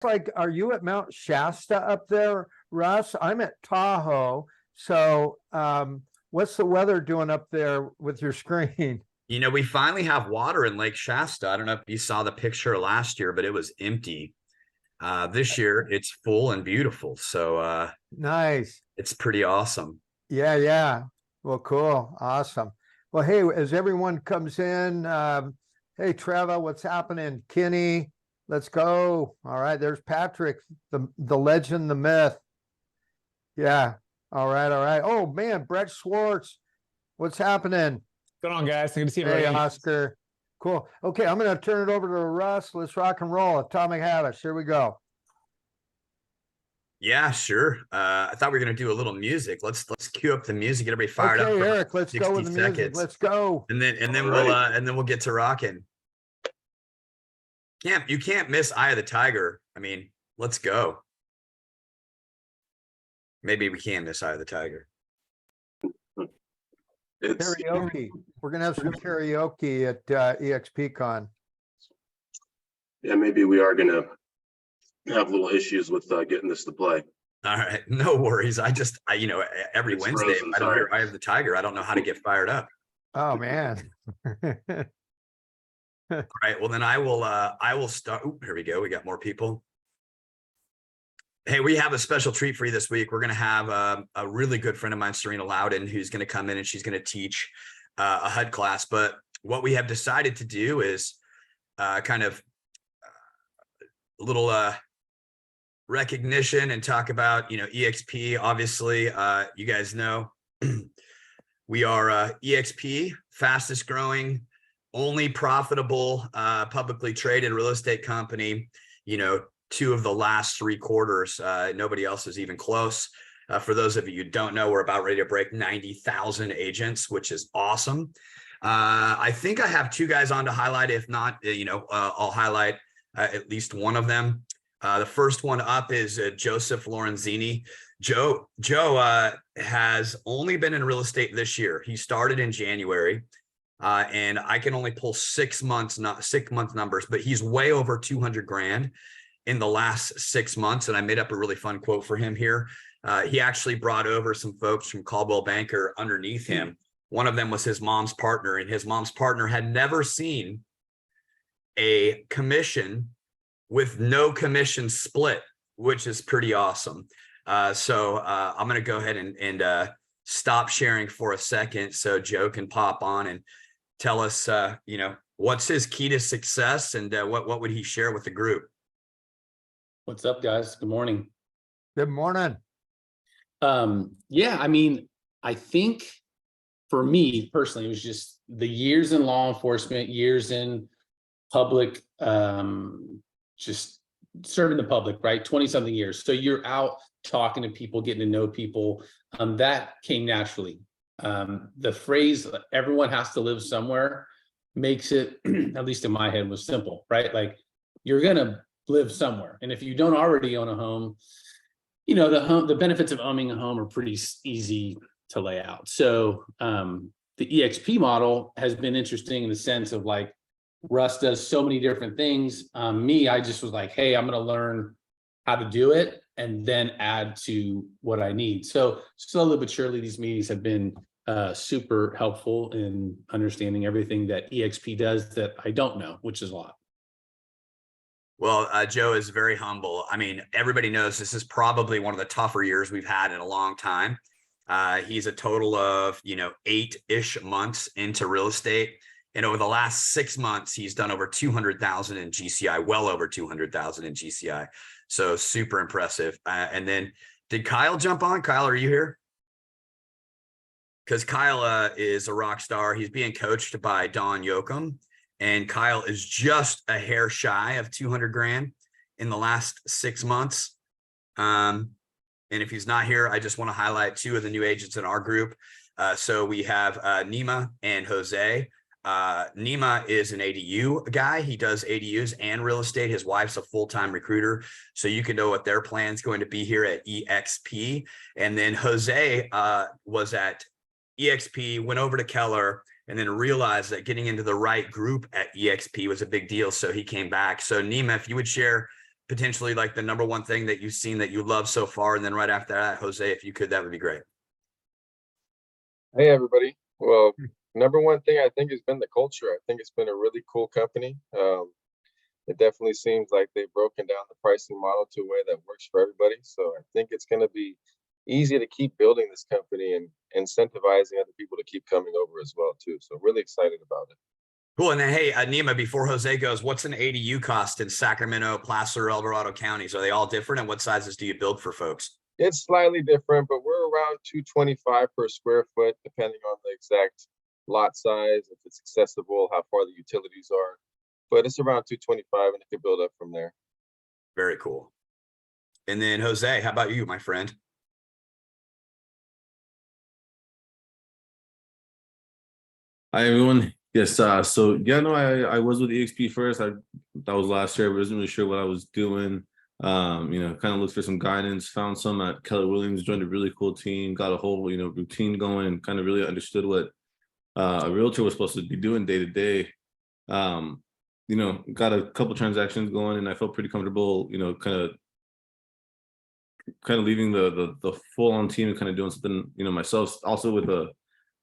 like, are you at Mount Shasta up there, Russ? I'm at Tahoe. So, what's the weather doing up there with your screen? You know, we finally have water in Lake Shasta. I don't know if you saw the picture last year, but it was empty. This year it's full and beautiful. So Nice. it's pretty awesome. Yeah, yeah. Well, cool. Awesome. Well, hey, as everyone comes in, hey, Trevor, what's happening? Kenny, let's go. All right, there's Patrick, the legend, the myth. Yeah. All right, all right. Oh man, Brett Schwartz, what's happening? What's going on, guys? Good to see Hey, everybody. Oscar. Cool. Okay, I'm gonna turn it over to Russ. Let's rock and roll. Atomic Habits. Here we go. Yeah, sure. I thought we were gonna do a little music. Let's cue up the music, get everybody fired up. Okay, for Eric, let's go with the 60 music. seconds. Let's go. And then we'll get to rocking. You can't miss Eye of the Tiger. I mean, let's go. Maybe we can miss Eye of the Tiger. Karaoke. We're gonna have some karaoke at EXPCon. Yeah, maybe we are gonna have little issues with getting this to play. All right, no worries. You know, every It's Wednesday, frozen, if I don't sorry. hear Eye of the Tiger, I don't know how to get fired up. Oh man. All right, well then I will start. Ooh, here we go. We got more people. Hey, we have a special treat for you this week. We're going to have a really good friend of mine, Serena Loudon, who's going to come in and she's going to teach a HUD class. But what we have decided to do is kind of a little recognition and talk about, you know, EXP. Obviously, you guys know we are EXP, fastest growing, only profitable publicly traded real estate company, you know, 2 of the last 3 quarters. Nobody else is even close. For those of you who don't know, we're about ready to break 90,000 agents, which is awesome. I think I have 2 guys on to highlight. If not, you know, I'll highlight at least one of them. The first one up is Joseph Lorenzini. Joe has only been in real estate this year. He started in January. And I can only pull 6 month numbers, but he's way over 200 grand in the last 6 months. And I made up a really fun quote for him here. He actually brought over some folks from Caldwell Banker underneath him. One of them was his mom's partner, and his mom's partner had never seen a commission with no commission split, which is pretty awesome. So I'm going to go ahead and stop sharing for a second so Joe can pop on and tell us, you know, what's his key to success and what would he share with the group? What's up, guys? Good morning. Good morning. Yeah, I mean, I think for me personally, it was just the years in law enforcement, years in public, just serving the public, right? 20-something years. So you're out talking to people, getting to know people. That came naturally. The phrase "everyone has to live somewhere" makes it, at least in my head, was simple, right? Like, you're gonna live somewhere, and if you don't already own a home, you know, the benefits of owning a home are pretty easy to lay out. So the EXP model has been interesting in the sense of, like, Russ does so many different things. I just was like, hey, I'm gonna learn how to do it and then add to what I need. So slowly but surely, these meetings have been super helpful in understanding everything that EXP does that I don't know, which is a lot. Well, Joe is very humble. I mean, everybody knows this is probably one of the tougher years we've had in a long time. He's a total of, you know, 8-ish months into real estate. And over the last 6 months, he's done over 200,000 in GCI, well over 200,000 in GCI. So super impressive. And then did Kyle jump on? Kyle, are you here? Because Kyle is a rock star. He's being coached by Don Yoakum. And Kyle is just a hair shy of 200 grand in the last 6 months. And if he's not here, I just want to highlight 2 of the new agents in our group. So we have Nima and Jose. Nima is an ADU guy. He does ADUs and real estate. His wife's a full-time recruiter. So you can know what their plan's going to be here at EXP. And then Jose was at EXP, went over to Keller, and then realized that getting into the right group at EXP was a big deal. So he came back. So Nima, if you would share potentially like the number one thing that you've seen that you love so far. And then right after that, Jose, if you could, that would be great. Hey, everybody. Well, number one thing I think has been the culture. I think it's been a really cool company. It definitely seems like they've broken down the pricing model to a way that works for everybody. So I think it's going to be easy to keep building this company and incentivizing other people to keep coming over as well, too. So really excited about it. Cool. And then, hey, Nima, before Jose goes, what's an ADU cost in Sacramento, Placer, El Dorado counties? Are they all different? And what sizes do you build for folks? It's slightly different, but we're around $225 per square foot, depending on the exact lot size, if it's accessible, how far the utilities are. But it's around $225, and it can build up from there. Very cool. And then Jose, how about you, my friend? Hi everyone. Yes, so yeah, no, I was with EXP first. That was last year. I wasn't really sure what I was doing. Kind of looked for some guidance, found some at Keller Williams, joined a really cool team, got a whole, routine going, and kind of really understood what a realtor was supposed to be doing day to day. Got a couple transactions going, and I felt pretty comfortable, kind of leaving the full-on team and kind of doing something, myself. Also with a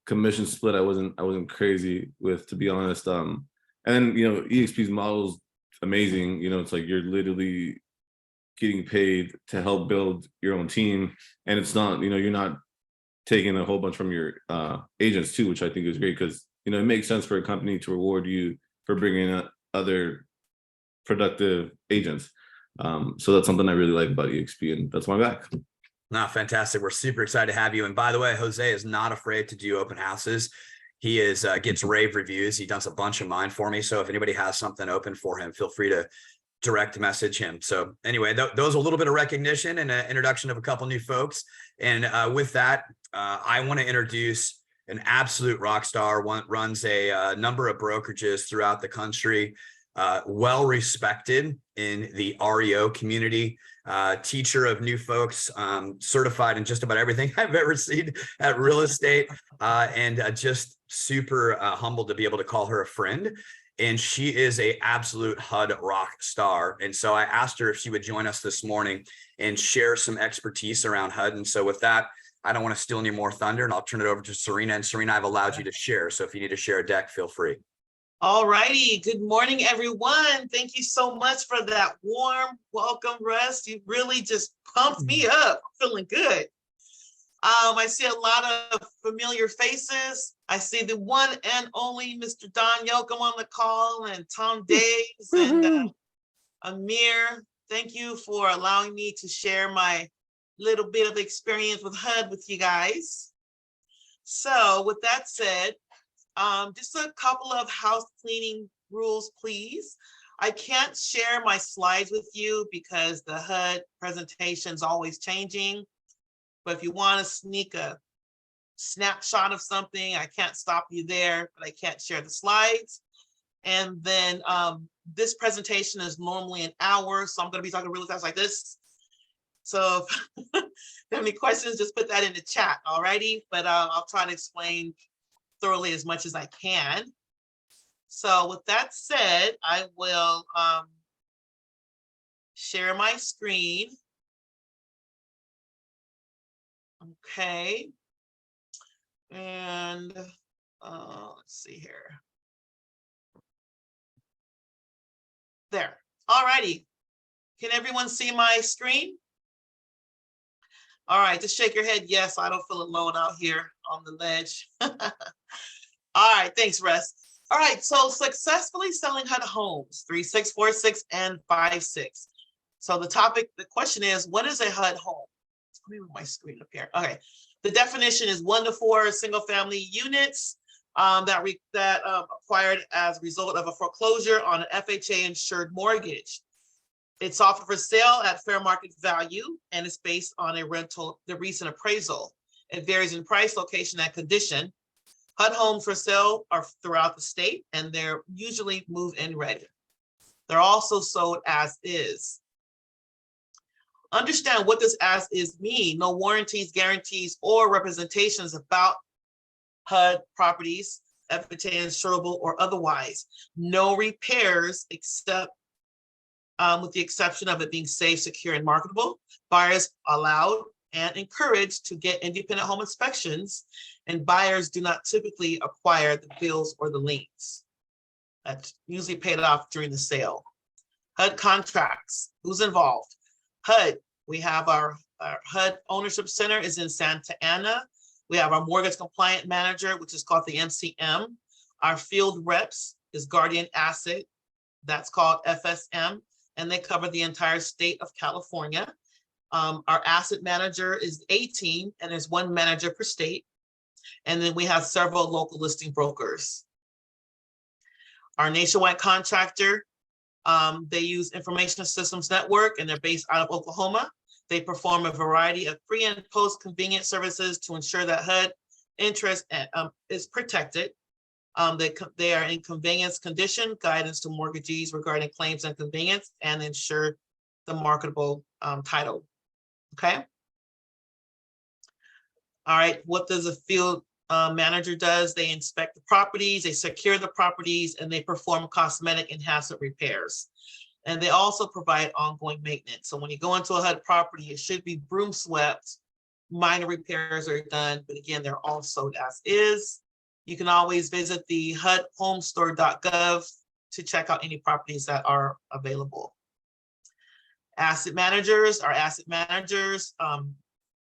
commission split, I wasn't crazy with, to be honest. And then, EXP's model's amazing. It's like you're literally getting paid to help build your own team, and it's not, you're not taking a whole bunch from your agents too, which I think is great, because it makes sense for a company to reward you for bringing in other productive agents. So that's something I really like about EXP, and that's my back. No, fantastic. We're super excited to have you. And by the way, Jose is not afraid to do open houses. He gets rave reviews. He does a bunch of mine for me. So if anybody has something open for him, feel free to direct message him. So anyway, those a little bit of recognition and an introduction of a couple new folks. And with that, I want to introduce an absolute rock star. Runs a number of brokerages throughout the country, well respected in the REO community, teacher of new folks, certified in just about everything I've ever seen at real estate, and just super humbled to be able to call her a friend. And she is a absolute HUD rock star. And so I asked her if she would join us this morning and share some expertise around HUD. And so with that, I don't want to steal any more thunder, and I'll turn it over to Serena. And Serena, I've allowed you to share. So if you need to share a deck, feel free. All righty. Good morning, everyone. Thank you so much for that warm welcome, Russ. You really just pumped me up. I'm feeling good. I see a lot of familiar faces. I see the one and only Mr. Don Yoakum on the call, and Tom Daves and Amir. Thank you for allowing me to share my little bit of experience with HUD with you guys. So with that said, just a couple of house cleaning rules, please. I can't share my slides with you because the HUD presentation is always changing. But if you want to sneak a snapshot of something, I can't stop you there, but I can't share the slides. And then this presentation is normally an hour, so I'm going to be talking really fast like this. So if you have any questions, just put that in the chat, all righty? But I'll try to explain thoroughly as much as I can. So with that said, I will share my screen. Okay. And let's see here. There. All righty. Can everyone see my screen? All right, just shake your head. Yes, I don't feel alone out here on the ledge. All right, thanks, Russ. All right, so successfully selling HUD homes, 3646 and 56. So the question is, what is a HUD home? Let me move my screen up here. Okay, the definition is 1 to 4 single-family units that acquired as a result of a foreclosure on an FHA-insured mortgage. It's offered for sale at fair market value, and it's based on the recent appraisal. It varies in price, location, and condition. HUD homes for sale are throughout the state, and they're usually move-in ready. They're also sold as is. Understand what this as is mean. No warranties, guarantees, or representations about HUD properties, FHA insurable or otherwise. No repairs except with the exception of it being safe, secure, and marketable. Buyers allowed and encouraged to get independent home inspections, and buyers do not typically acquire the bills or the liens. That's usually paid off during the sale. HUD contracts, who's involved? HUD, we have our HUD Ownership Center is in Santa Ana. We have our mortgage compliant manager, which is called the MCM. Our field reps is Guardian Asset, that's called FSM, and they cover the entire state of California. Our asset manager is A team, and there's one manager per state. And then we have several local listing brokers. Our nationwide contractor, they use Information Systems Network, and they're based out of Oklahoma. They perform a variety of pre and post convenience services to ensure that HUD interest is protected. They are in conveyance condition, guidance to mortgagees regarding claims and conveyance, and ensure the marketable title. Okay. All right. What does a field manager does? They inspect the properties, they secure the properties, and they perform cosmetic enhancement repairs. And they also provide ongoing maintenance. So when you go into a HUD property, it should be broom swept, minor repairs are done, but again, they're all sold as is. You can always visit the HUDhomestore.gov to check out any properties that are available. Asset managers are asset managers.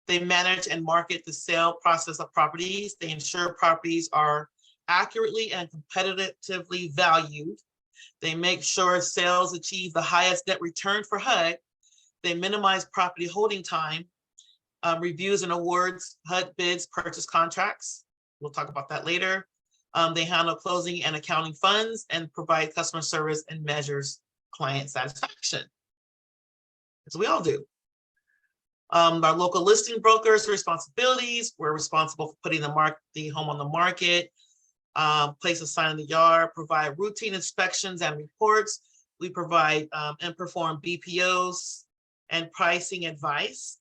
They manage and market the sale process of properties. They ensure properties are accurately and competitively valued. They make sure sales achieve the highest net return for HUD. They minimize property holding time, reviews and awards HUD bids, purchase contracts. We'll talk about that later. They handle closing and accounting funds and provide customer service and measures client satisfaction, as we all do. Our local listing brokers' responsibilities, we're responsible for putting the home on the market, place a sign in the yard, provide routine inspections and reports. We provide and perform BPOs and pricing advice.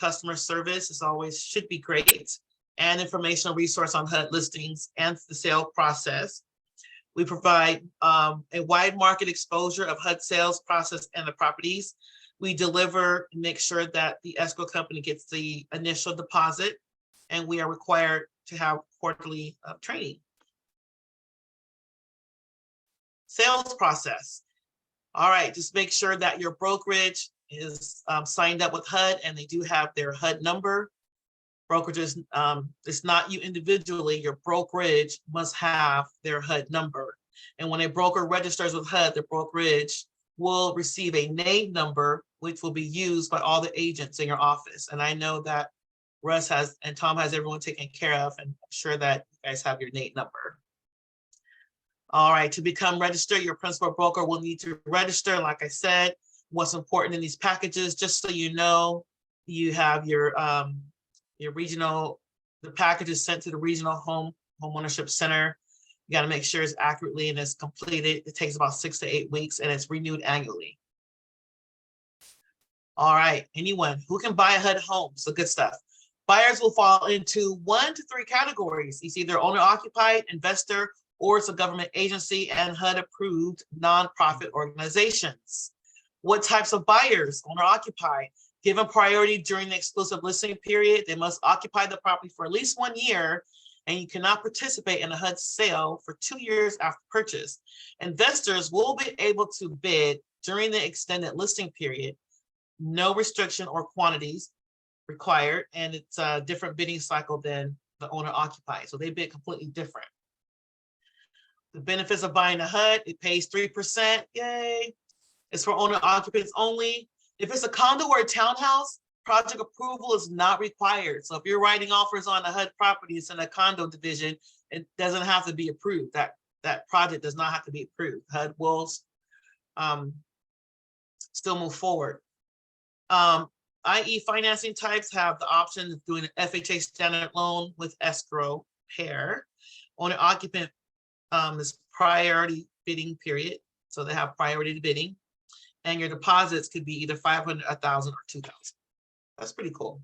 Customer service is always should be great, and informational resource on HUD listings and the sale process. We provide a wide market exposure of HUD sales process and the properties. We deliver, make sure that the escrow company gets the initial deposit, and we are required to have quarterly training. Sales process. All right, just make sure that your brokerage is signed up with HUD and they do have their HUD number. Brokerages, it's not you individually, your brokerage must have their HUD number. And when a broker registers with HUD, the brokerage will receive a NAID number, which will be used by all the agents in your office. And I know that Russ has, and Tom has everyone taken care of, and I'm sure that you guys have your NAID number. All right, to become registered, your principal broker will need to register. Like I said, what's important in these packages, just so you know, you have your regional, the package is sent to the regional home ownership center. You got to make sure it's accurately and it's completed. It takes about 6 to 8 weeks and it's renewed annually. All right, anyone who can buy a HUD home, so good stuff. Buyers will fall into 1 to 3 categories. It's either owner occupied, investor, or it's a government agency and HUD approved nonprofit organizations. What types of buyers? Owner occupied. Given priority during the exclusive listing period, they must occupy the property for at least 1 year, and you cannot participate in a HUD sale for 2 years after purchase. Investors will be able to bid during the extended listing period. No restriction or quantities required, and it's a different bidding cycle than the owner occupied. So they bid completely different. The benefits of buying a HUD, it pays 3%, yay. It's for owner occupants only. If it's a condo or a townhouse, project approval is not required. So if you're writing offers on a HUD property, it's in a condo division, it doesn't have to be approved. That project does not have to be approved. HUD will still move forward. IE financing types have the option of doing an FHA standard loan with escrow pair. Owner occupant is priority bidding period. So they have priority bidding. And your deposits could be either 500, 1,000, or 2,000. That's pretty cool.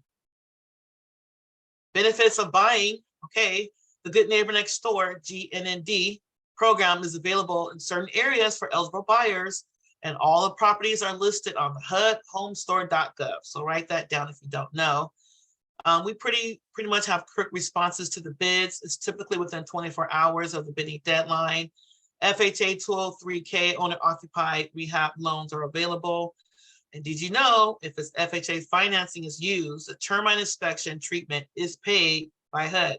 Benefits of buying, okay. The Good Neighbor Next Door, GNND program is available in certain areas for eligible buyers. And all the properties are listed on the HUDhomestore.gov. So write that down if you don't know. We pretty much have quick responses to the bids. It's typically within 24 hours of the bidding deadline. FHA 203K owner occupied rehab loans are available. And did you know if it's FHA financing is used, the termite inspection treatment is paid by HUD?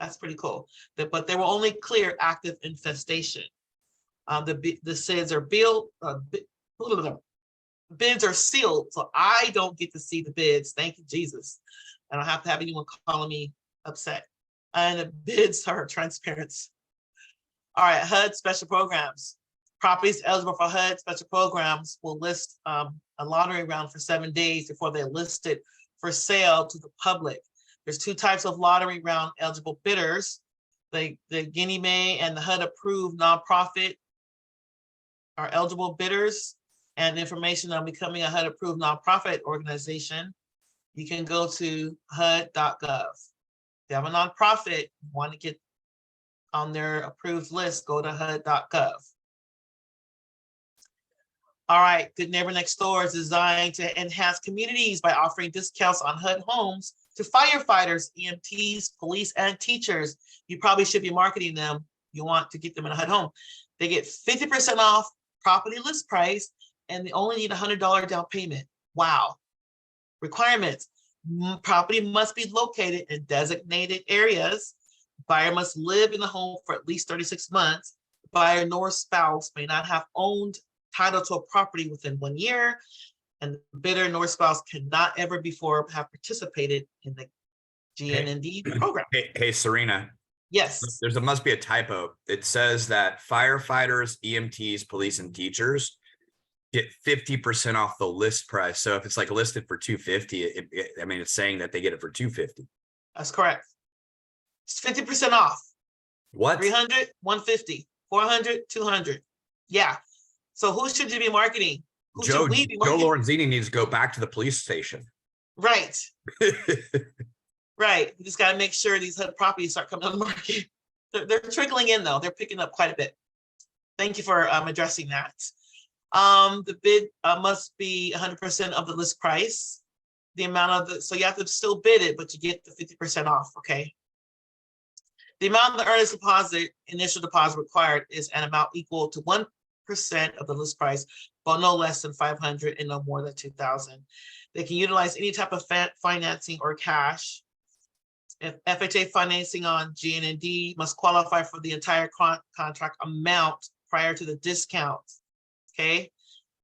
That's pretty cool. But they will only clear active infestation. The SIDs are bids are sealed, so I don't get to see the bids. Thank you, Jesus. I don't have to have anyone calling me upset. And the bids are transparent. All right, HUD special programs. Properties eligible for HUD special programs will list a lottery round for 7 days before they're listed for sale to the public. There's 2 types of lottery round eligible bidders. The Ginnie Mae and the HUD approved nonprofit are eligible bidders. And information on becoming a HUD approved nonprofit organization, you can go to HUD.gov. If you have a nonprofit, you want to get on their approved list, go to HUD.gov. All right, Good Neighbor Next Door is designed to enhance communities by offering discounts on HUD homes to firefighters, EMTs, police, and teachers. You probably should be marketing them. You want to get them in a HUD home. They get 50% off property list price, and they only need a $100 down payment. Wow. Requirements. Property must be located in designated areas. Buyer must live in the home for at least 36 months. Buyer nor spouse may not have owned title to a property within 1 year. And the bidder nor spouse cannot ever before have participated in the GNND program. Hey, Serena, Yes. must be a typo. It says that firefighters, EMTs, police, and teachers get 50% off the list price. So if it's like listed for $250, I mean, it's saying that they get it for $250. That's correct. It's 50% off. What? 300, 150, 400, 200. Yeah. So who should you be marketing? Who Joe should we be Joe marketing? Lorenzini needs to go back to the police station. Right. Right. We just got to make sure these HUD properties start coming on the market. They're trickling in though. They're picking up quite a bit. Thank you for addressing that. The bid must be 100% of the list price. The amount of the, so you have to still bid it, but you get the 50% off, okay? The amount of the earnest deposit, initial deposit required is an amount equal to 1% of the list price, but no less than 500 and no more than 2,000. They can utilize any type of financing or cash. If FHA financing on GNND must qualify for the entire contract amount prior to the discount. Okay,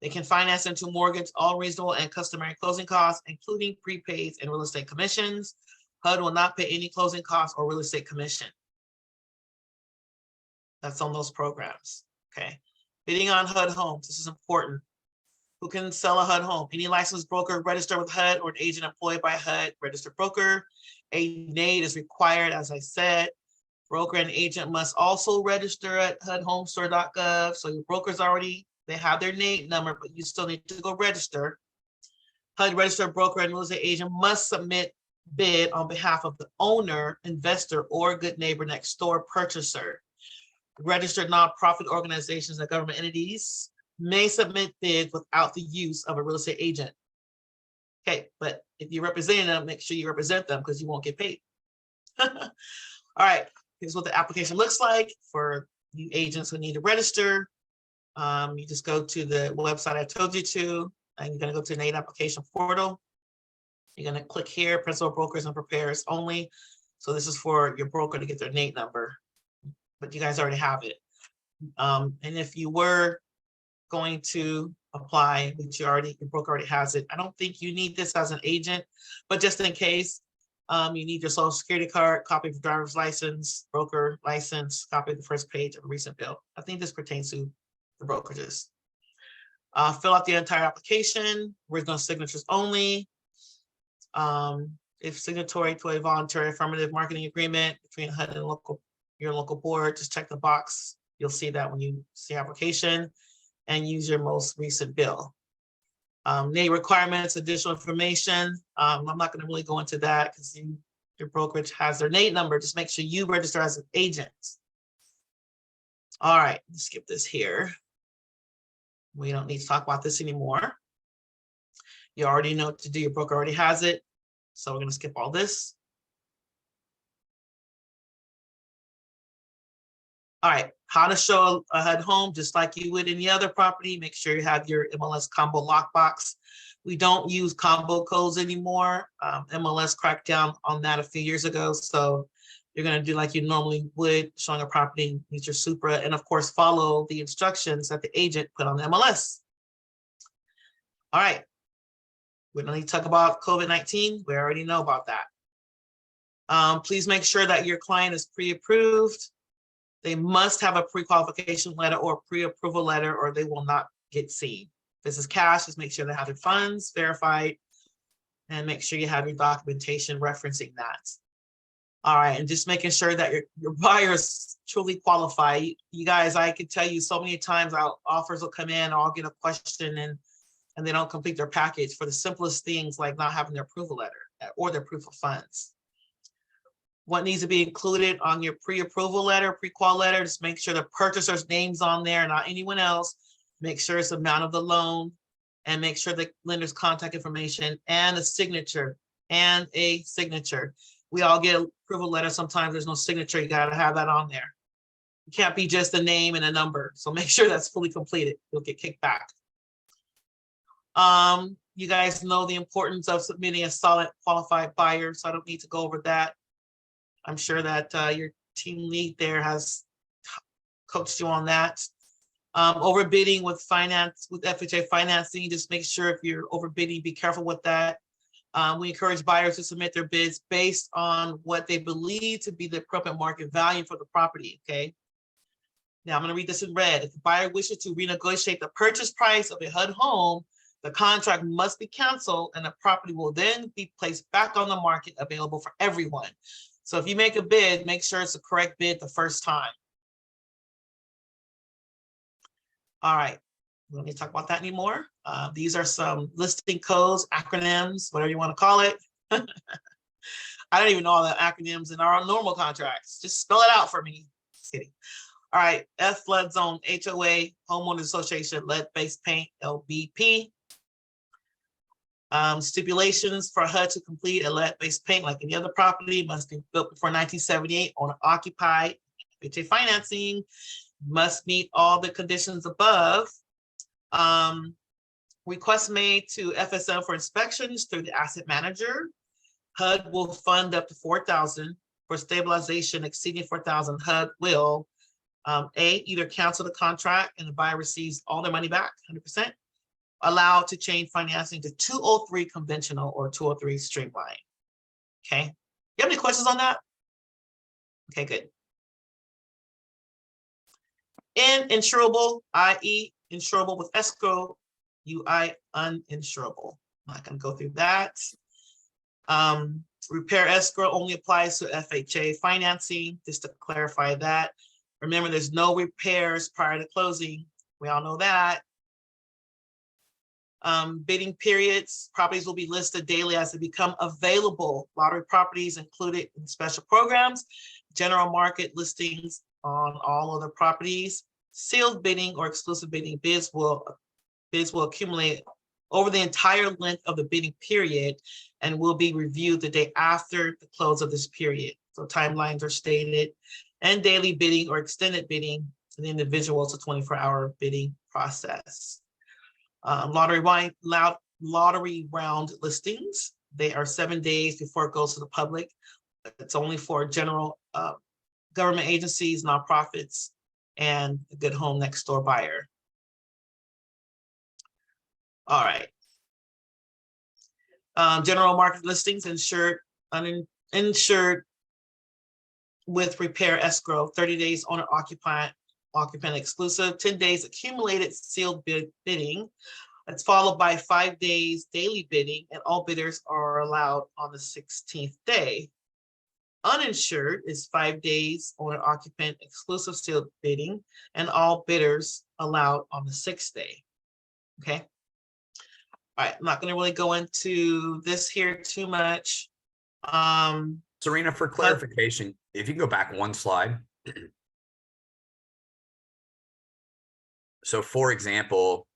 they can finance into mortgage all reasonable and customary closing costs, including prepaids and real estate commissions. HUD will not pay any closing costs or real estate commission. That's on those programs. Okay, bidding on HUD homes. This is important. Who can sell a HUD home? Any licensed broker registered with HUD or an agent employed by HUD registered broker. A NAID is required, as I said. Broker and agent must also register at HUDhomestore.gov. So your broker's already, they have their NAID number, but you still need to go register. HUD registered broker and real estate agent must submit bid on behalf of the owner, investor, or Good Neighbor Next Door purchaser. Registered nonprofit organizations and government entities may submit bids without the use of a real estate agent. Okay, but if you're representing them, make sure you represent them because you won't get paid. All right, here's what the application looks like for you agents who need to register. You just go to the website I told you to, and you're gonna go to the NAID application portal. You're gonna click here, principal brokers and preparers only. So this is for your broker to get their NAID number, but you guys already have it. And if you were going to apply, which your broker already has it, I don't think you need this as an agent, but just in case, you need your social security card, copy of your driver's license, broker license, copy of the first page of a recent bill. I think this pertains to the brokerages. Fill out the entire application, original signatures only. If signatory to a voluntary affirmative marketing agreement between HUD and your local board, just check the box. You'll see that when you see application, and use your most recent bill. NAID requirements, additional information. I'm not going to really go into that because your brokerage has their NAID number. Just make sure you register as an agent. All right, let's skip this here. We don't need to talk about this anymore. You already know what to do. Your broker already has it. So we're going to skip all this. All right, how to show a HUD home, just like you would any other property. Make sure you have your MLS combo lockbox. We don't use combo codes anymore. MLS cracked down on that a few years ago. So you're going to do like you normally would, showing a property, use your Supra, and of course, follow the instructions that the agent put on the MLS. All right. We don't need to talk about COVID-19. We already know about that. Please make sure that your client is pre-approved. They must have a pre-qualification letter or pre-approval letter, or they will not get seen. If this is cash, just make sure they have their funds verified and make sure you have your documentation referencing that. All right, and just making sure that your buyers truly qualify. You guys, I can tell you so many times offers will come in, I'll get a question and they don't complete their package for the simplest things like not having their approval letter or their proof of funds. What needs to be included on your pre-approval letter, pre-qual letter, just make sure the purchaser's name's on there, not anyone else. Make sure it's the amount of the loan and make sure the lender's contact information and a signature We all get approval letter. Sometimes there's no signature. You got to have that on there. It can't be just a name and a number. So make sure that's fully completed. You'll get kicked back. You guys know the importance of submitting a solid qualified buyer, so I don't need to go over that. I'm sure that your team lead there has coached you on that. Overbidding with FHA financing, just make sure if you're overbidding, be careful with that. We encourage buyers to submit their bids based on what they believe to be the appropriate market value for the property, okay? Now I'm gonna read this in red. If the buyer wishes to renegotiate the purchase price of a HUD home, the contract must be canceled and the property will then be placed back on the market available for everyone. So if you make a bid, make sure it's the correct bid the first time. All right, we don't need to talk about that anymore. These are some listing codes, acronyms, whatever you want to call it. I don't even know all the acronyms in our normal contracts. Just spell it out for me. Just kidding. All right, F flood zone, HOA, homeowners association, lead-based paint, LBP. Stipulations for HUD to complete a lead-based paint like any other property must be built before 1978 on occupied FHA financing, must meet all the conditions above. Requests made to FSM for inspections through the asset manager. HUD will fund up to $4,000 for stabilization exceeding $4,000. HUD will either cancel the contract and the buyer receives all their money back, 100%. Allowed to change financing to 203 conventional or 203 streamline. Okay, you have any questions on that? Okay, good. Insurable, i.e. insurable with escrow, UI uninsurable. I'm not going to go through that. Repair escrow only applies to FHA financing, just to clarify that. Remember, there's no repairs prior to closing. We all know that. Bidding periods, properties will be listed daily as they become available. Lottery properties included in special programs, general market listings on all other properties. Sealed bidding or exclusive bidding bids will accumulate over the entire length of the bidding period and will be reviewed the day after the close of this period. So timelines are stated, and daily bidding or extended bidding for the individual is a 24-hour bidding process. Lottery round listings, they are 7 days before it goes to the public. It's only for general government agencies, nonprofits, and a good home next door buyer. All right. General market listings, insured, uninsured with repair escrow, 30 days owner occupant exclusive, 10 days accumulated sealed bidding. It's followed by 5 days daily bidding, and all bidders are allowed on the 16th day. Uninsured is 5 days owner occupant exclusive sealed bidding, and all bidders allowed on the 6th day. Okay. All right, I'm not going to really go into this here too much. Serena, for clarification, if you can go back one slide. So for example,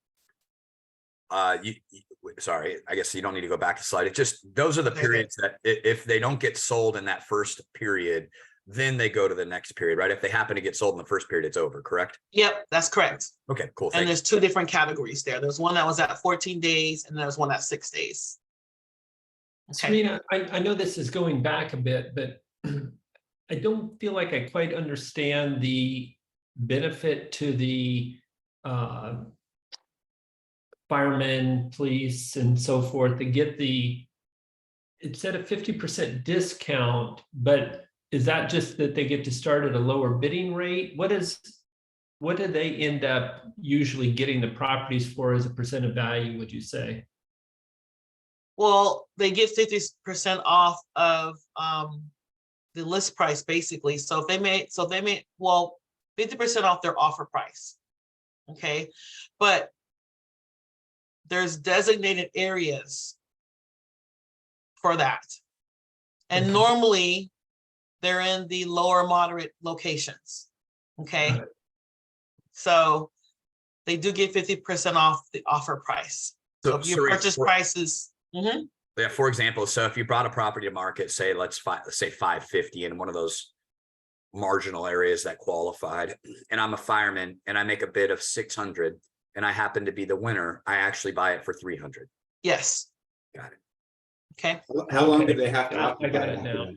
sorry, I guess you don't need to go back a slide. It just, those are the Okay. periods that if they don't get sold in that first period, then they go to the next period, right? If they happen to get sold in the first period, it's over, correct? Yep, that's correct. Okay, cool. And Thank you. there's two different categories there. There's one that was at 14 days and there's one at 6 days. Okay, Serena, I know this is going back a bit, but I don't feel like I quite understand the benefit to the firemen, police, and so forth to get the, it's at a 50% discount, but is that just that they get to start at a lower bidding rate? What do they end up usually getting the properties for as a percent of value, would you say? well, they get 50% off of the list price, basically. So if they made, well, 50% off their offer price. Okay, but there's designated areas for that. And Okay. normally they're in the lower moderate locations. Okay. Got it. So they do get 50% off the offer price. So if your Serena, purchase price is, Mhm. yeah, for example, so if you brought a property to market, say, let's say 550 in one of those marginal areas that qualified, and I'm a fireman and I make a bid of 600 and I happen to be the winner, I actually buy it for 300. yes, Got it. okay. How long do Okay. they have to I occupy? got it now.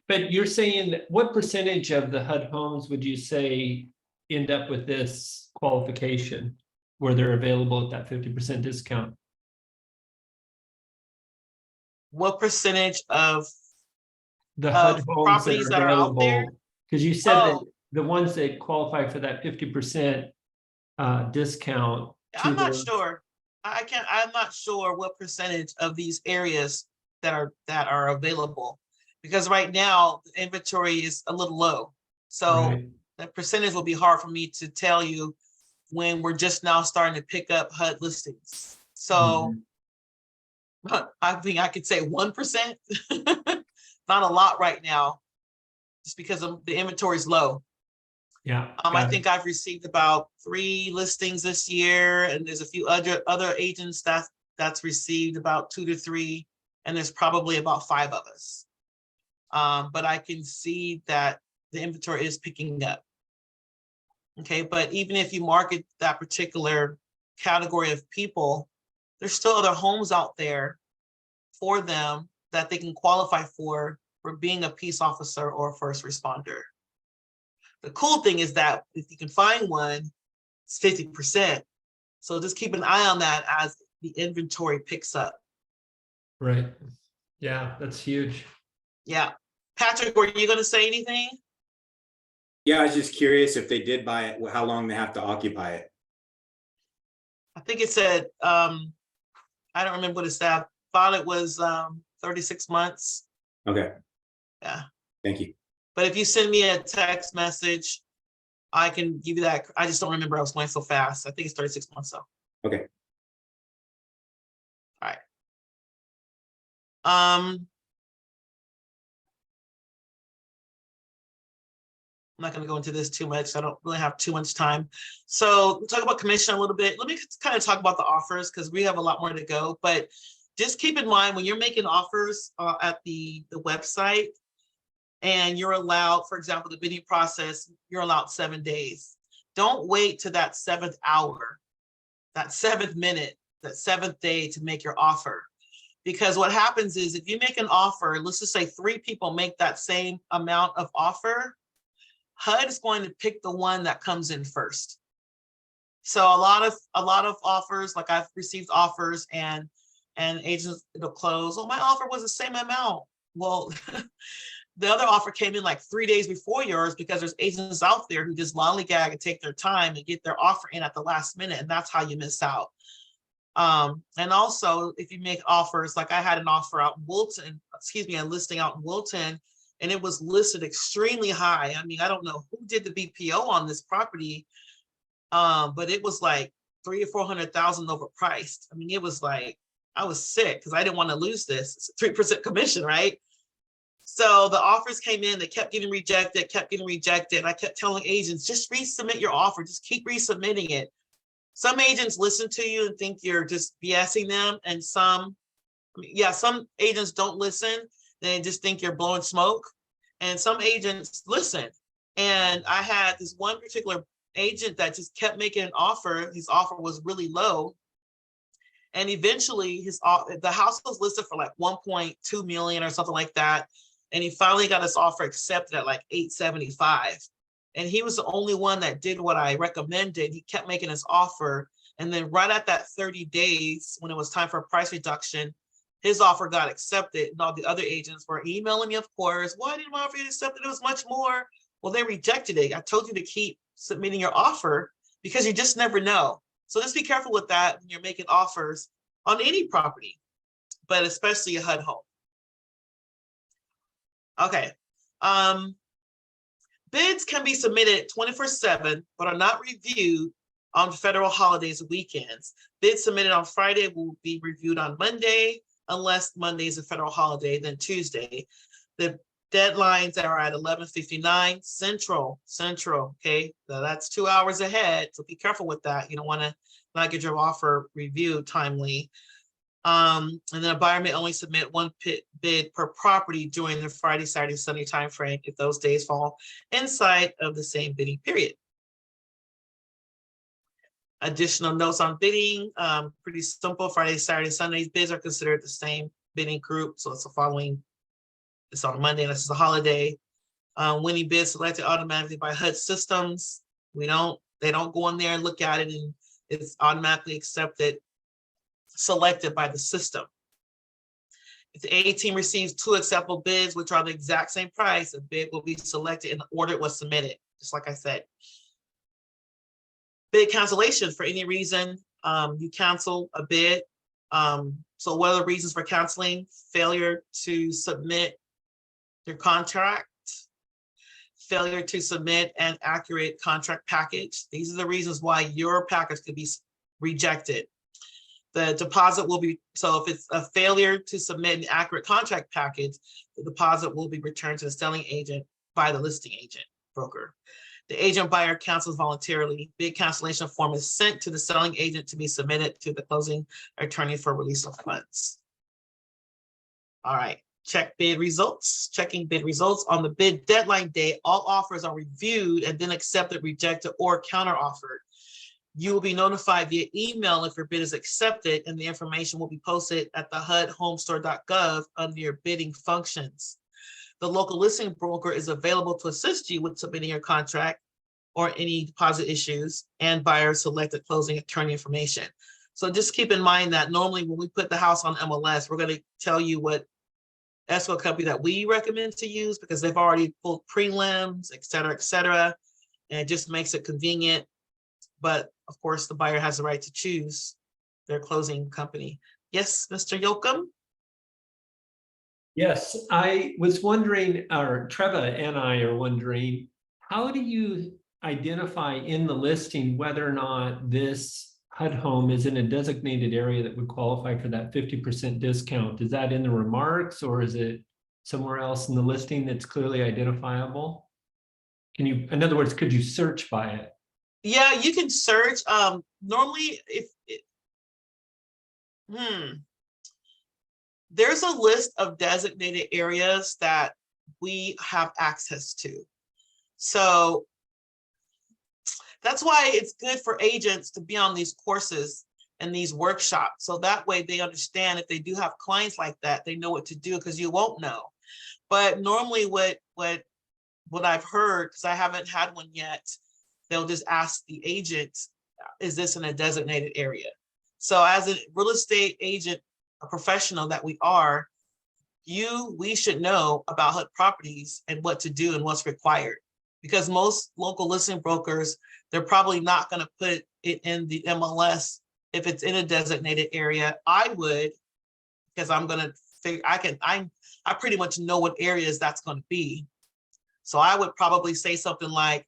But you're saying, what percentage of the HUD homes would you say end up with this qualification where they're available at that 50% discount? What percentage of, The HUD Of homes properties that are out there? available, because you said that Oh. the ones that qualify for that 50% discount. I'm to not the- sure. I'm not sure what percentage of these areas that are available. Because right now, the inventory is a little low. So Right. that percentage will be hard for me to tell you when we're just now starting to pick up HUD listings. So I think I could say 1%, not a lot right now, just because of the inventory is low. Yeah. I got it. think I've received about 3 listings this year, and there's a few other agents that's received about 2 to 3, and there's probably about 5 of us. But I can see that the inventory is picking up. Okay, but even if you market that particular category of people, there's still other homes out there for them that they can qualify for being a peace officer or first responder. The cool thing is that if you can find one, it's 50%. So just keep an eye on that as the inventory picks up. Right. Yeah, that's huge. Yeah. Patrick, were you going to say anything? Yeah, I was just curious if they did buy it, how long they have to occupy it. I think it said, I don't remember what it said. I thought it was 36 months. Okay. Yeah. Thank you. But if you send me a text message, I can give you that. I just don't remember. I was going so fast. I think it's 36 months though. Okay. All right. I'm not going to go into this too much. I don't really have too much time. So we'll talk about commission a little bit. Let me kind of talk about the offers because we have a lot more to go. But just keep in mind when you're making offers at the website, and you're allowed, for example, the bidding process, you're allowed 7 days. Don't wait to that 7th hour, that 7th minute, that 7th day to make your offer. Because what happens is if you make an offer, let's just say 3 people make that same amount of offer, HUD is going to pick the one that comes in first. So a lot of offers, like I've received offers and agents, it'll close. Oh, my offer was the same amount. Well, the other offer came in like 3 days before yours because there's agents out there who just lollygag and take their time and get their offer in at the last minute. And that's how you miss out. And also if you make offers, like I had an offer out in Wilton, a listing out in Wilton, and it was listed extremely high. I mean, I don't know who did the BPO on this property, but it was like 300,000 or 400,000 overpriced. I mean, it was like, I was sick because I didn't want to lose this. It's a 3% commission, right? So the offers came in, they kept getting rejected. I kept telling agents, just resubmit your offer, just keep resubmitting it. some agents listen to you and think you're just BSing them, and some agents don't listen. They just think you're blowing smoke, and some agents listen. And I had this one particular agent that just kept making an offer. His offer was really low. And eventually the house was listed for like 1.2 million or something like that. And he finally got his offer accepted at like 875. And he was the only one that did what I recommended. He kept making his offer. And then right at that 30 days, when it was time for a price reduction, his offer got accepted. And all the other agents were emailing me, of course, why didn't my offer get accepted? It was much more. Well, they rejected it. I told you to keep submitting your offer because you just never know. So just be careful with that when you're making offers on any property, but especially a HUD home. Okay. Bids can be submitted 24/7, but are not reviewed on federal holidays and weekends. Bids submitted on Friday will be reviewed on Monday, unless Monday is a federal holiday, then Tuesday. The deadlines are at 11:59 Central, okay? So that's 2 hours ahead, so be careful with that. You don't wanna not get your offer reviewed timely. And then a buyer may only submit one bid per property during the Friday, Saturday, Sunday timeframe if those days fall inside of the same bidding period. Additional notes on bidding, pretty simple. Friday, Saturday, Sundays bids are considered the same bidding group. So it's the following, it's on Monday, and this is a holiday. Winning bids selected automatically by HUD systems. They don't go in there and look at it, and it's automatically accepted, selected by the system. If the A team receives 2 acceptable bids, which are the exact same price, a bid will be selected in the order it was submitted, just like I said. Bid cancellation for any reason, you cancel a bid. So what are the reasons for canceling? Failure to submit your contract, failure to submit an accurate contract package. These are the reasons why your package could be rejected. The deposit will be, so if it's a failure to submit an accurate contract package, the deposit will be returned to the selling agent by the listing agent broker. The agent buyer cancels voluntarily. Bid cancellation form is sent to the selling agent to be submitted to the closing attorney for release of funds. All right, check bid results. Checking bid results on the bid deadline day, all offers are reviewed and then accepted, rejected, or counter offered. You will be notified via email if your bid is accepted, and the information will be posted at the HUDhomestore.gov under your bidding functions. The local listing broker is available to assist you with submitting your contract or any deposit issues, and buyer selected closing attorney information. So just keep in mind that normally when we put the house on MLS, we're going to tell you what escrow company that we recommend to use because they've already pulled prelims, et cetera, and it just makes it convenient. But of course, the buyer has the right to choose their closing company. Yes, Mr. Yoakum? Yes, I was wondering, or Treva and I are wondering, how do you identify in the listing whether or not this HUD home is in a designated area that would qualify for that 50% discount? Is that in the remarks, or is it somewhere else in the listing that's clearly identifiable? Can you, in other words, could you search by it? Yeah, you can search. Normally, there's a list of designated areas that we have access to. So that's why it's good for agents to be on these courses and these workshops. So that way they understand if they do have clients like that, they know what to do, because you won't know. But normally what I've heard, because I haven't had one yet, they'll just ask the agent, is this in a designated area? So as a real estate agent, a professional that we are, we should know about HUD properties and what to do and what's required. Because most local listing brokers, they're probably not going to put it in the MLS if it's in a designated area. I would, because I'm going to figure, I pretty much know what areas that's going to be. So I would probably say something like,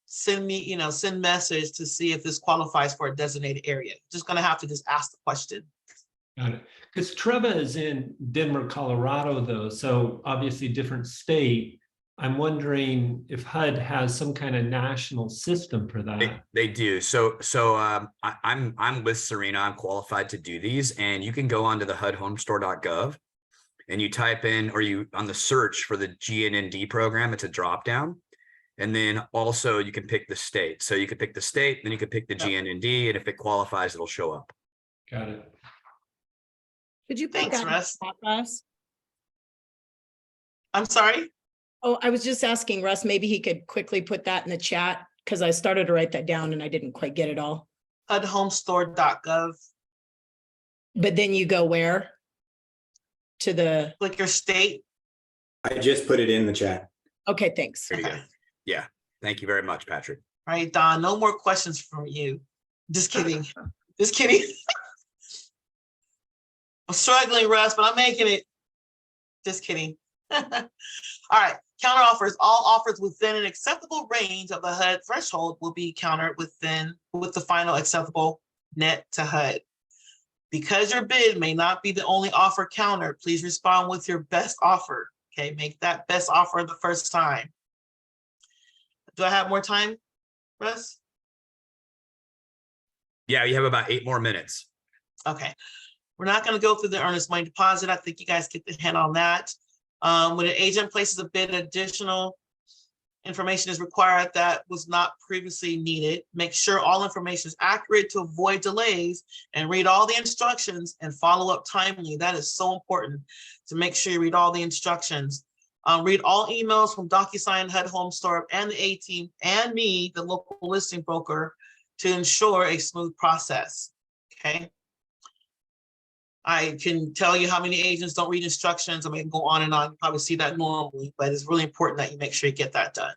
send message to see if this qualifies for a designated area. Just going to have to just ask the question. Got it. Because Treva is in Denver, Colorado, though, so obviously different state. I'm wondering if HUD has some kind of national system for that. They do. I'm with Serena. I'm qualified to do these, and you can go onto the HUDhomestore.gov and you type in, or you on the search for the GNND program, it's a drop down. And then also you can pick the state. So you could pick the state, then you could pick the GNND, and if it qualifies, it'll show up. Got it. Could you put Thanks, that in the Russ. chat, Russ? I'm sorry. Oh, I was just asking Russ, maybe he could quickly put that in the chat because I started to write that down and I didn't quite get it all. HUDhomestore.gov. But then you go where? To the, Click your state. I just put it in the chat. okay, thanks. There you go. Okay. Yeah. Thank you very much, Patrick. All right, Don, no more questions from you. Just kidding. Just kidding. I'm struggling, Russ, but I'm making it. Just kidding. All right, counter offers. All offers within an acceptable range of the HUD threshold will be countered with the final acceptable net to HUD. Because your bid may not be the only offer countered, please respond with your best offer. Okay, make that best offer the first time. Do I have more time, Russ? Yeah, you have about 8 more minutes. Okay. We're not going to go through the earnest money deposit. I think you guys get the hint on that. When an agent places a bid, additional information is required that was not previously needed. Make sure all information is accurate to avoid delays, and read all the instructions and follow up timely. That is so important, to make sure you read all the instructions. Read all emails from DocuSign, HUD Home Store, and the A-Team, and me, the local listing broker, to ensure a smooth process. Okay. I can tell you how many agents don't read instructions. I mean, go on and on. You probably see that normally, but it's really important that you make sure you get that done.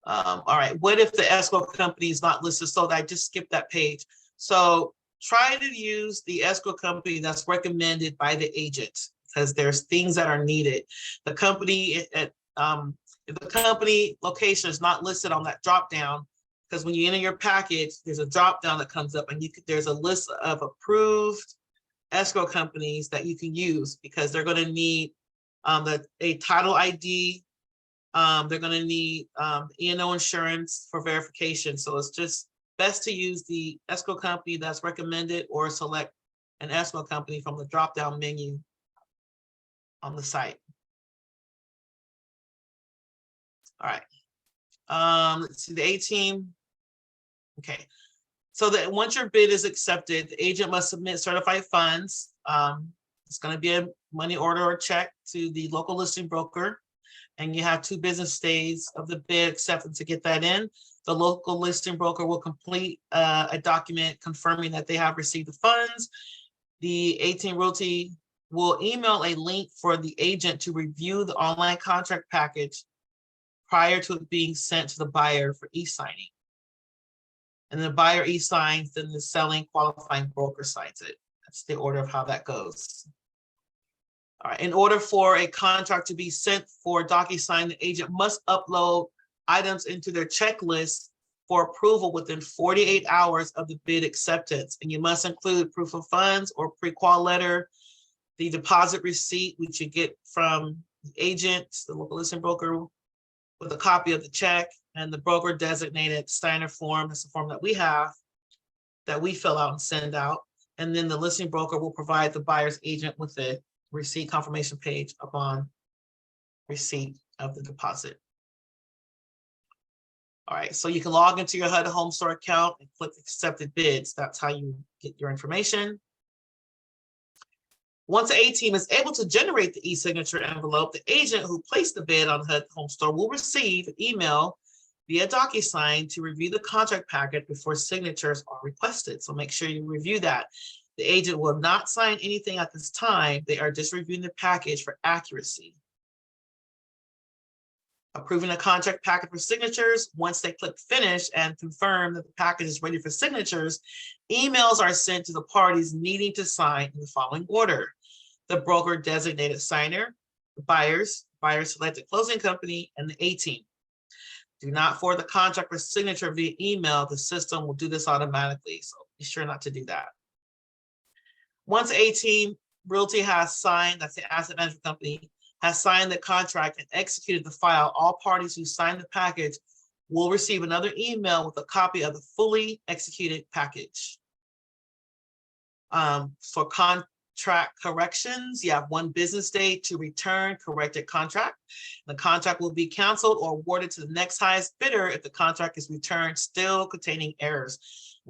All right, what if the escrow company is not listed? So I just skipped that page. So try to use the escrow company that's recommended by the agent, because there's things that are needed. The company, if the company location is not listed on that drop down, because when you enter your package, there's a drop down that comes up, and there's a list of approved escrow companies that you can use, because they're going to need a title ID. They're going to need E&O insurance for verification. So it's just best to use the escrow company that's recommended, or select an escrow company from the drop down menu on the site. All right. Let's see, the A-Team. Okay, so that once your bid is accepted, the agent must submit certified funds. It's going to be a money order or check to the local listing broker, and you have 2 business days of the bid acceptance to get that in. The local listing broker will complete a document confirming that they have received the funds. The A-Team Realty will email a link for the agent to review the online contract package prior to it being sent to the buyer for e-signing. And the buyer e-signs, then the selling qualifying broker signs it. That's the order of how that goes. All right, in order for a contract to be sent for DocuSign, the agent must upload items into their checklist for approval within 48 hours of the bid acceptance. And you must include proof of funds or pre-qual letter, the deposit receipt, which you get from the agent, the local listing broker, with a copy of the check, and the broker designated signer form. That's the form that we have, that we fill out and send out. And then the listing broker will provide the buyer's agent with a receipt confirmation page upon receipt of the deposit. All right, so you can log into your HUD Home Store account and click accepted bids. That's how you get your information. Once the A-Team is able to generate the e-signature envelope, the agent who placed the bid on HUD Home Store will receive an email via DocuSign to review the contract packet before signatures are requested. So make sure you review that. The agent will not sign anything at this time. They are just reviewing the package for accuracy. Approving a contract packet for signatures. Once they click finish and confirm that the package is ready for signatures, emails are sent to the parties needing to sign in the following order: the broker designated signer, the buyers, buyer selected closing company, and the A-Team. Do not forward the contract for signature via email. The system will do this automatically, so be sure not to do that. Once A-Team Realty has signed, that's the asset management company, has signed the contract and executed the file, all parties who signed the package will receive another email with a copy of the fully executed package. For contract corrections, you have 1 business day to return corrected contract. The contract will be canceled or awarded to the next highest bidder if the contract is returned still containing errors.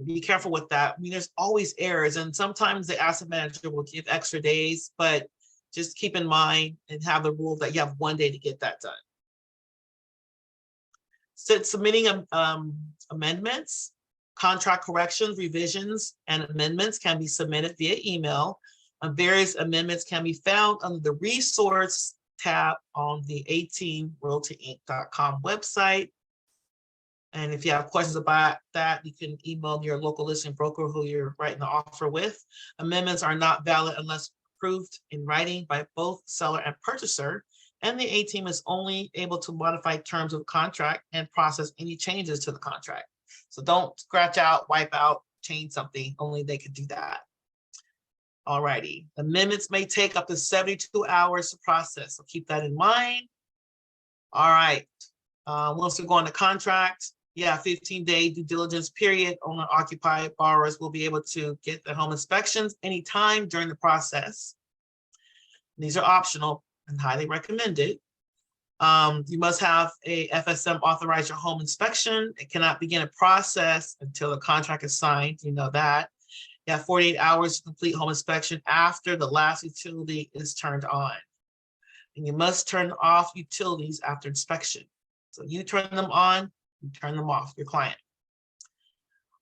Be careful with that. I mean, there's always errors, and sometimes the asset manager will give extra days, but just keep in mind and have the rule that you have 1 day to get that done. Since submitting amendments, contract corrections, revisions, and amendments can be submitted via email. Various amendments can be found under the resource tab on the a-teamrealtyinc.com website. And if you have questions about that, you can email your local listing broker who you're writing the offer with. Amendments are not valid unless approved in writing by both seller and purchaser. And the A-team is only able to modify terms of the contract and process any changes to the contract. So don't scratch out, wipe out, change something, only they can do that. All righty, amendments may take up to 72 hours to process, so keep that in mind. All right, once we go on the contract, 15-day due diligence period. Owner occupied borrowers will be able to get their home inspections anytime during the process. These are optional and highly recommended. You must have a FSM authorize your home inspection. It cannot begin a process until the contract is signed. You know that. You have 48 hours to complete home inspection after the last utility is turned on. And you must turn off utilities after inspection. So you turn them on, you turn them off, your client.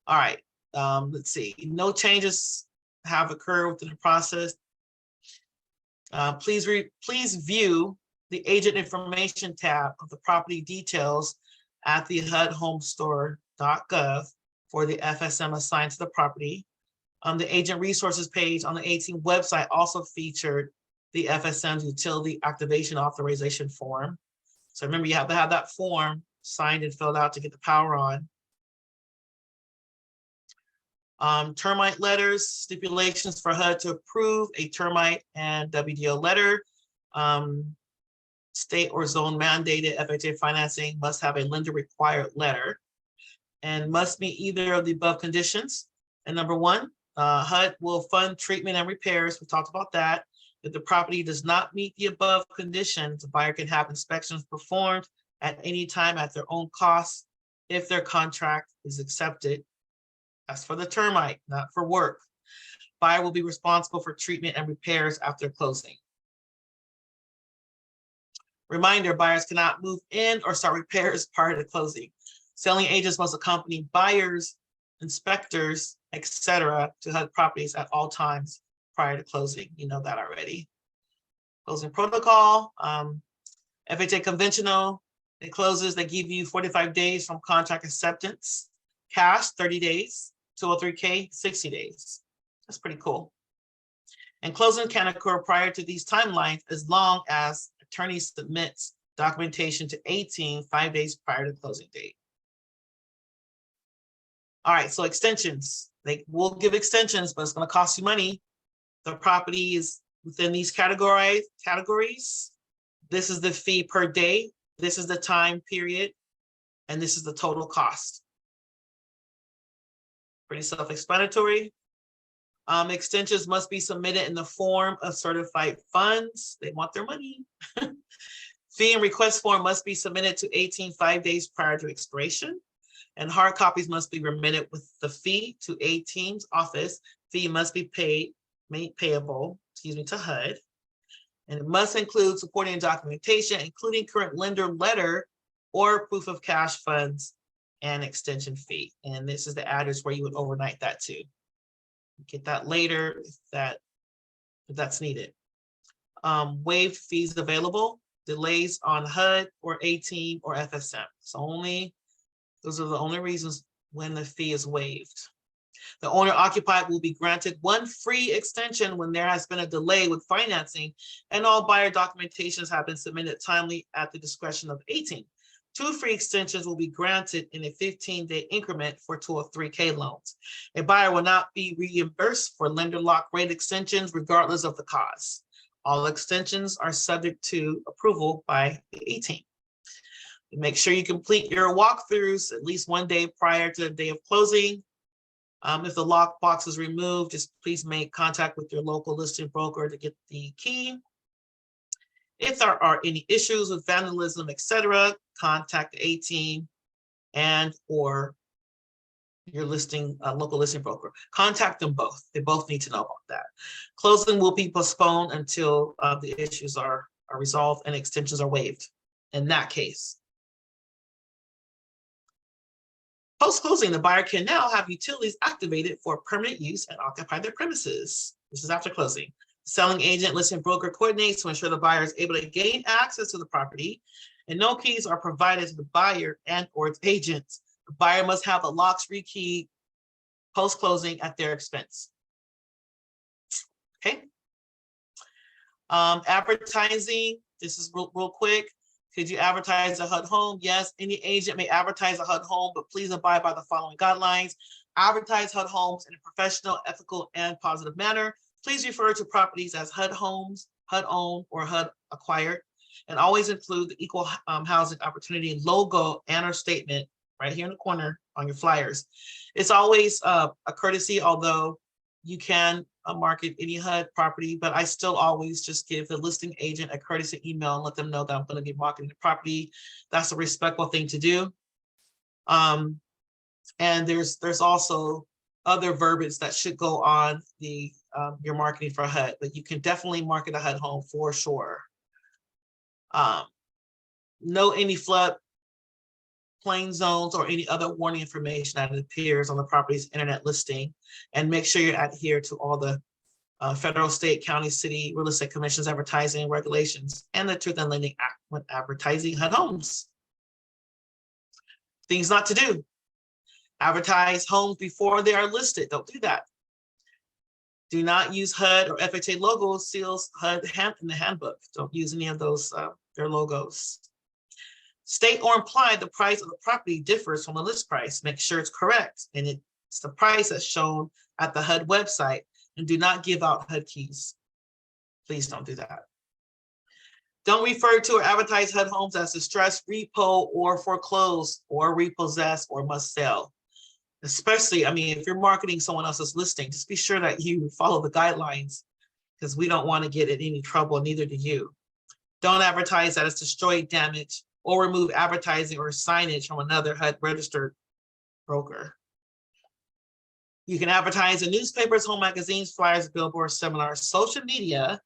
All right, let's see. No changes have occurred within the process. Please view the agent information tab of the property details at the HUDhomestore.gov for the FSM assigned to the property. The agent resources page on the A-team website also featured the FSM's utility activation authorization form. So remember, you have to have that form signed and filled out to get the power on. Termite letters, stipulations for HUD to approve a termite and WDO letter. State or zone mandated FHA financing must have a lender required letter and must meet either of the above conditions. And number 1, HUD will fund treatment and repairs. We talked about that. If the property does not meet the above conditions, the buyer can have inspections performed at any time at their own cost if their contract is accepted. That's for the termite, not for work. Buyer will be responsible for treatment and repairs after closing. Reminder, buyers cannot move in or start repairs prior to closing. Selling agents must accompany buyers, inspectors, etc. to HUD properties at all times prior to closing. You know that already. Closing protocol, FHA conventional, it closes, they give you 45 days from contract acceptance, cash 30 days, 203K 60 days. That's pretty cool. And closing can occur prior to these timelines as long as attorney submits documentation to A-team 5 days prior to closing date. All right, so extensions. They will give extensions, but it's going to cost you money. The property is within these categories. This is the fee per day. This is the time period. And this is the total cost. Pretty self-explanatory. Extensions must be submitted in the form of certified funds. They want their money. Fee and request form must be submitted to A-team 5 days prior to expiration. And hard copies must be remitted with the fee to A-team's office. Fee must be made payable, to HUD. And it must include supporting documentation, including current lender letter or proof of cash funds and extension fee. And this is the address where you would overnight that to. Get that later if that's needed. Waived fees available, delays on HUD or A-team or FSM. So those are the only reasons when the fee is waived. The owner occupied will be granted 1 free extension when there has been a delay with financing and all buyer documentations have been submitted timely at the discretion of A-team. 2 free extensions will be granted in a 15-day increment for 203K loans. A buyer will not be reimbursed for lender lock rate extensions regardless of the cause. All extensions are subject to approval by the 18th. Make sure you complete your walkthroughs at least one day prior to the day of closing. If the lockbox is removed, just please make contact with your local listing broker to get the key. If there are any issues with vandalism, etc., contact the A-Team and or your local listing broker. Contact them both. They both need to know about that. Closing will be postponed until the issues are resolved and extensions are waived in that case. Post-closing, the buyer can now have utilities activated for permanent use and occupy their premises. This is after closing. Selling agent, listing broker coordinates to ensure the buyer is able to gain access to the property, and no keys are provided to the buyer and or its agents. The buyer must have the locks rekeyed post-closing at their expense. Okay. Advertising, this is real quick. Could you advertise a HUD home? Yes, any agent may advertise a HUD home, but please abide by the following guidelines. Advertise HUD homes in a professional, ethical, and positive manner. Please refer to properties as HUD homes, HUD owned, or HUD acquired, and always include the equal housing opportunity logo and or statement right here in the corner on your flyers. It's always a courtesy, although you can market any HUD property, but I still always just give the listing agent a courtesy email and let them know that I'm going to be marketing the property. That's a respectful thing to do. And there's also other verbiage that should go on the your marketing for HUD, but you can definitely market a HUD home for sure. Know any flood plain zones or any other warning information that appears on the property's internet listing, and make sure you adhere to all the federal, state, county, city, real estate commissions, advertising regulations, and the Truth in Lending Act when advertising HUD homes. Things not to do. Advertise homes before they are listed. Don't do that. Do not use HUD or FHA logos, seals, HUD in the handbook. Don't use any of those, their logos. State or imply the price of the property differs from the list price. Make sure it's correct and it's the price that's shown at the HUD website, and do not give out HUD keys. Please don't do that. Don't refer to or advertise HUD homes as distressed, repo, or foreclosed, or repossessed, or must sell. Especially, I mean, if you're marketing someone else's listing, just be sure that you follow the guidelines, because we don't want to get in any trouble, neither do you. Don't advertise that it's destroyed, damaged, or remove advertising or signage from another HUD registered broker. You can advertise in newspapers, home magazines, flyers, billboards, seminars, social media,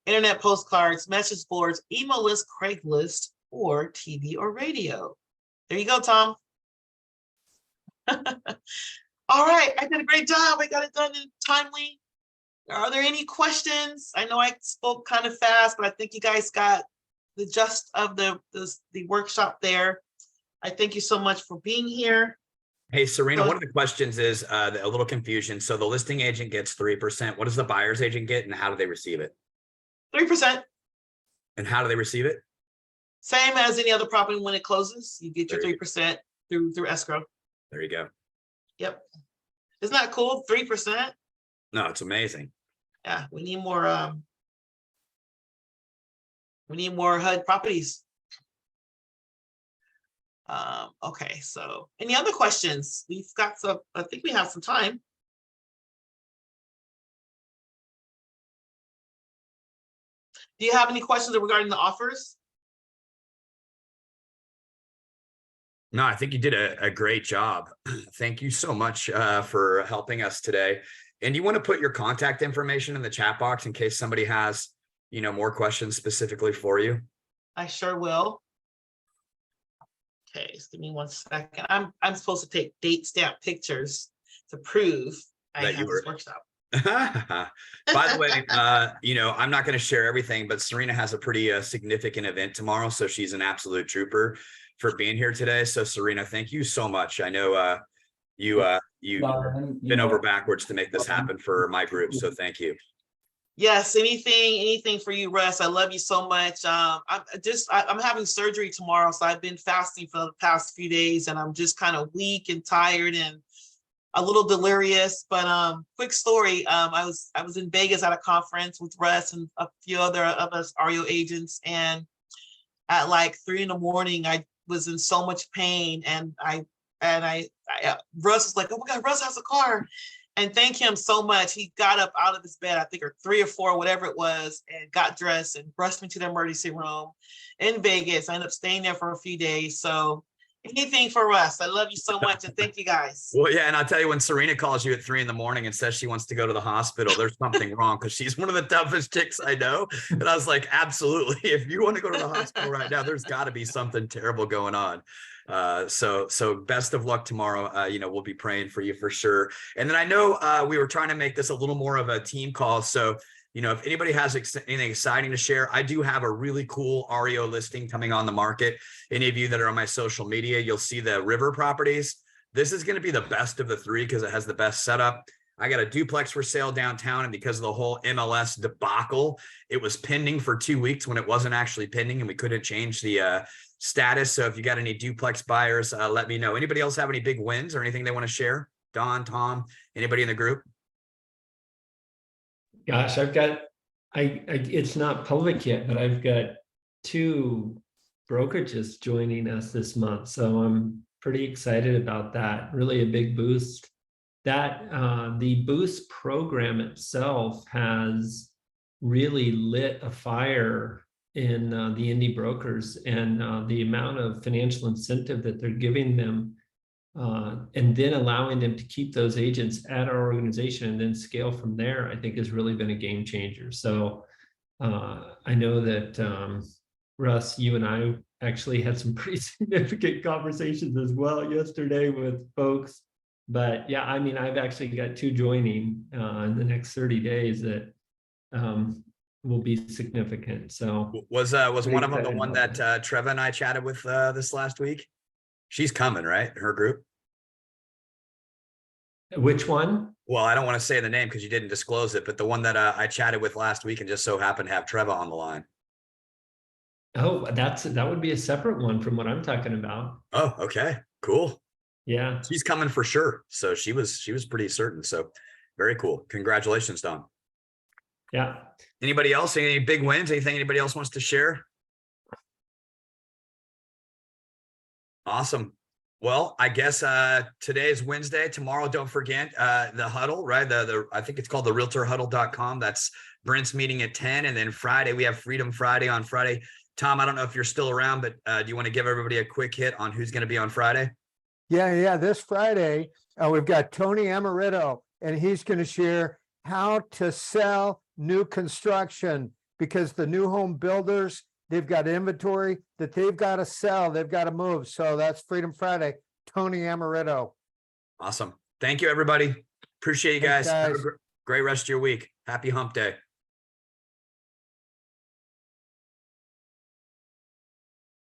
internet postcards, message boards, email list, Craigslist, or TV or radio. There you go, Tom. All right, I did a great job. I got it done in timely. Are there any questions? I know I spoke kind of fast, but I think you guys got the gist of the workshop there. I thank you so much for being here. Hey, Serena, one of the questions is a little confusion. So the listing agent gets 3%. What does the buyer's agent get, and how do they receive it? 3%. And how do they receive it? Same as any other property when it closes. You get your 3% through escrow. There you go. Yep. Isn't that cool? 3%. No, it's amazing. Yeah, we need more HUD properties. Okay, so any other questions? We've got some, I think we have some time. Do you have any questions regarding the offers? No, I think you did a great job. Thank you so much for helping us today. And you want to put your contact information in the chat box in case somebody has, more questions specifically for you? I sure will. Okay, just give me 1 second. I'm supposed to take date stamp pictures to prove I have this workshop. By the way, I'm not going to share everything, but Serena has a pretty significant event tomorrow, so she's an absolute trooper for being here today. So Serena, thank you so much. I know you've been over backwards to make this happen for my group, so thank you. Yes, anything for you, Russ. I love you so much. I'm having surgery tomorrow, so I've been fasting for the past few days, and I'm just kind of weak and tired, and a little delirious, but quick story. I was in Vegas at a conference with Russ and a few other of us REO agents, and at like 3 a.m, I was in so much pain, and Russ was like, "Oh my God, Russ has a car." And thank him so much. He got up out of his bed, I think, or 3 or 4, whatever it was, and got dressed and rushed me to the emergency room in Vegas. I ended up staying there for a few days. So anything for Russ. I love you so much, and thank you guys. Well, yeah, and I'll tell you, when Serena calls you at 3 a.m. and says she wants to go to the hospital, there's something wrong, because she's one of the toughest chicks I know. And I was like, absolutely. If you want to go to the hospital right now, there's got to be something terrible going on. So best of luck tomorrow. We'll be praying for you for sure. And then I know we were trying to make this a little more of a team call. So, if anybody has anything exciting to share, I do have a really cool REO listing coming on the market. Any of you that are on my social media, you'll see the River Properties. This is going to be the best of the 3 because it has the best setup. I got a duplex for sale downtown, and because of the whole MLS debacle, it was pending for 2 weeks when it wasn't actually pending, and we couldn't change the status. So if you got any duplex buyers, let me know. Anybody else have any big wins or anything they want to share? Don, Tom, anybody in the group? Gosh, it's not public yet, but I've got 2 brokerages joining us this month. So I'm pretty excited about that. Really a big boost. That the Boost program itself has really lit a fire in the indie brokers, and the amount of financial incentive that they're giving them, and then allowing them to keep those agents at our organization and then scale from there, I think has really been a game changer. So I know that Russ, you and I actually had some pretty significant conversations as well yesterday with folks. But yeah, I mean, I've actually got 2 joining in the next 30 days that will be significant. So was one of them the one that Treva and I chatted with this last week? She's coming, right? Her group. Which one? Well, I don't want to say the name because you didn't disclose it, but the one that I chatted with last week and just so happened to have Treva on the line. Oh, that would be a separate one from what I'm talking about. Oh, okay, cool. Yeah, She's coming for sure. So she was pretty certain. So very cool. Congratulations, Don. yeah. Anybody else? Any big wins? Anything anybody else wants to share? Awesome. Well, I guess today is Wednesday. Tomorrow, don't forget the huddle, right? I think it's called the realtorhuddle.com. That's Brent's meeting at 10. And then Friday, we have Freedom Friday on Friday. Tom, I don't know if you're still around, but do you want to give everybody a quick hit on who's going to be on Friday? Yeah. This Friday, we've got Tony Amaretto, and he's going to share how to sell new construction, because the new home builders, they've got inventory that they've got to sell. They've got to move. So that's Freedom Friday. Tony Amaretto. Awesome. Thank you, everybody. Appreciate you Thanks, guys. Have a guys. great rest of your week. Happy hump day.